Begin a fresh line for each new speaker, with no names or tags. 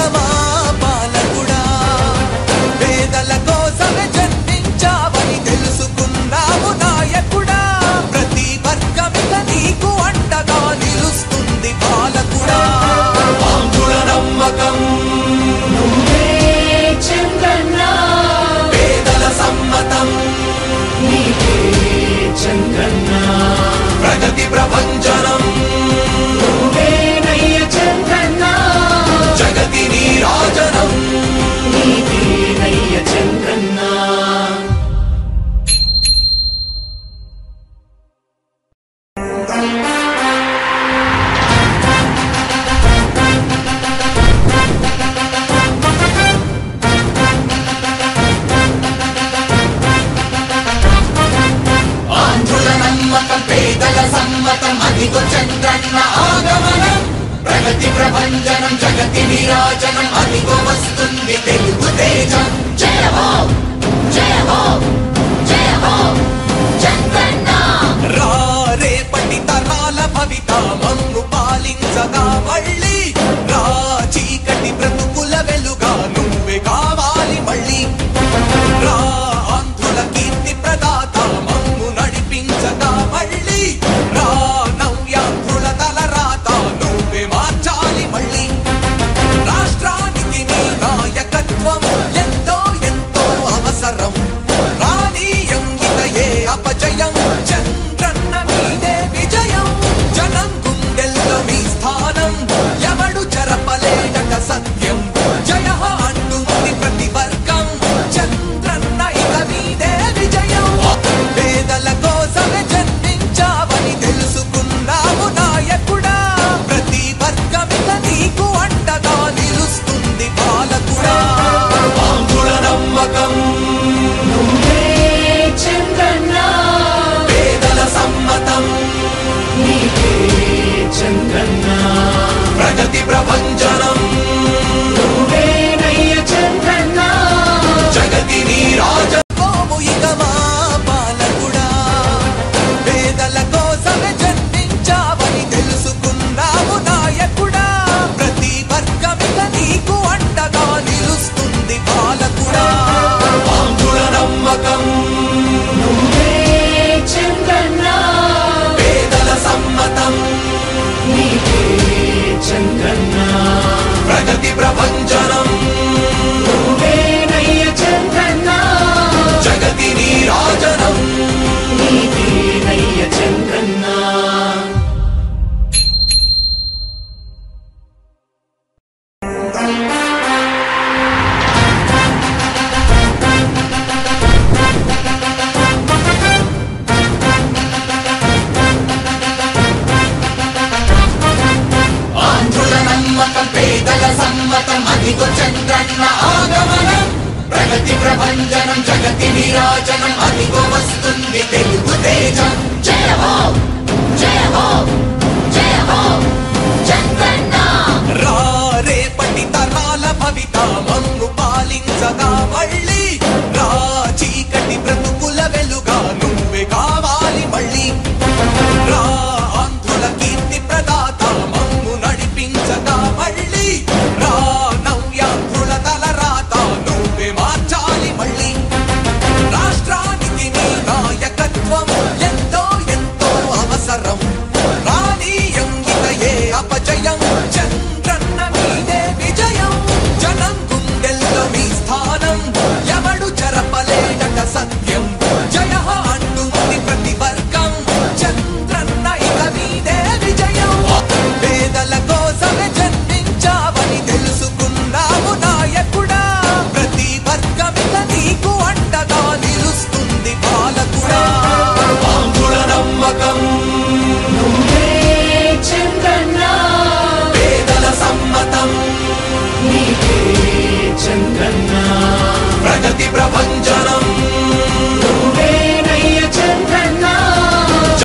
ఇకమా పాలకుడా పేదల కోసమే జన్మించావని తెలుసుకున్నావు నాయకుడా ప్రతి వర్గమిక నీకు అండగా నిలుస్తుంది పాలకుడా ఆంధ్రుల నమ్మకం
నువ్వే చంద్రన్న
పేదల సమ్మతం
నీకే చంద్రన్న
ప్రగతి ప్రభంజనం
నువ్వేనయ్య చంద్రన్న
జగతి నీరాజనం
నీకేనయ్య చంద్రన్న
ఆంధ్రుల నమ్మకం పేదల సమ్మతం అదిగో చంద్రన్న ఆగమనం ప్రగతి ప్రభంజనం జగతి నీరాజనం అదిగో వస్తుంది తెలుగు తేజం జయ హో జయ హో జయ హో చంద్రన్న రా రేపటి తరాల భవిత మమ్ము పాలించగా మళ్ళీ రా చీకటి బ్రతుకుల వెలుగా నువ్వే కావాలి మళ్ళీ రా ఆంధ్రుల కీర్తి ప్రదాత మమ్ము నడిపించగా మళ్ళీ రా నవ్యాంధ్రుల తలరాత నువ్వే మార్చాలి మళ్ళీ రాష్ట్రానికి నీ నాయకత్వం ఎంతో ఎంతో అవసరం రానీయం ఇక ఏ అపజయం చంద్రన్న మీదే విజయం జనం గుండెల్లో మీ స్థానం ఎవడు జరపలేడట సత్యం జయ అంటుంది ప్రతి వర్గం చంద్రన్న ఇక మీదే విజయం పేదల కోసమే జన్మించావని తెలుసుకున్నావు నాయకుడా ప్రతి వర్గమిక నీకు అండగా నిలుస్తుంది పాలకుడా ఆంధ్రుల నమ్మకం
నువ్వే చంద్రన్న
పేదల సమ్మతం
నీకే చంద్రన్న
ప్రగతి ప్రభంజనం
నువ్వేనయ్య చంద్రన్న
జగతి నీరాజనము ఇకమా పాలకుడా పేదల కోసమే జన్మించావని తెలుసుకున్నావు నాయకుడా ప్రతి వర్గమిక నీకు అండగా నిలుస్తుంది పాలకుడా ఆంధ్రుల నమ్మకం
నువ్వే చంద్రన్న
పేదల సమ్మతం
నీకే చంద్రన్న
ప్రగతి ప్రభంజనం
నువ్వేనయ్య చంద్రన్న
జగతి నీరాజనం
నీకేనయ్య చంద్రన్న
ఆంధ్రుల నమ్మకం పేదల సమ్మతం అదిగో చంద్రన్న ఆగమనం ప్రగతి ప్రభంజనం జగతి నీరాజనం అదిగో వస్తుంది తెలుగు తేజం జయ హో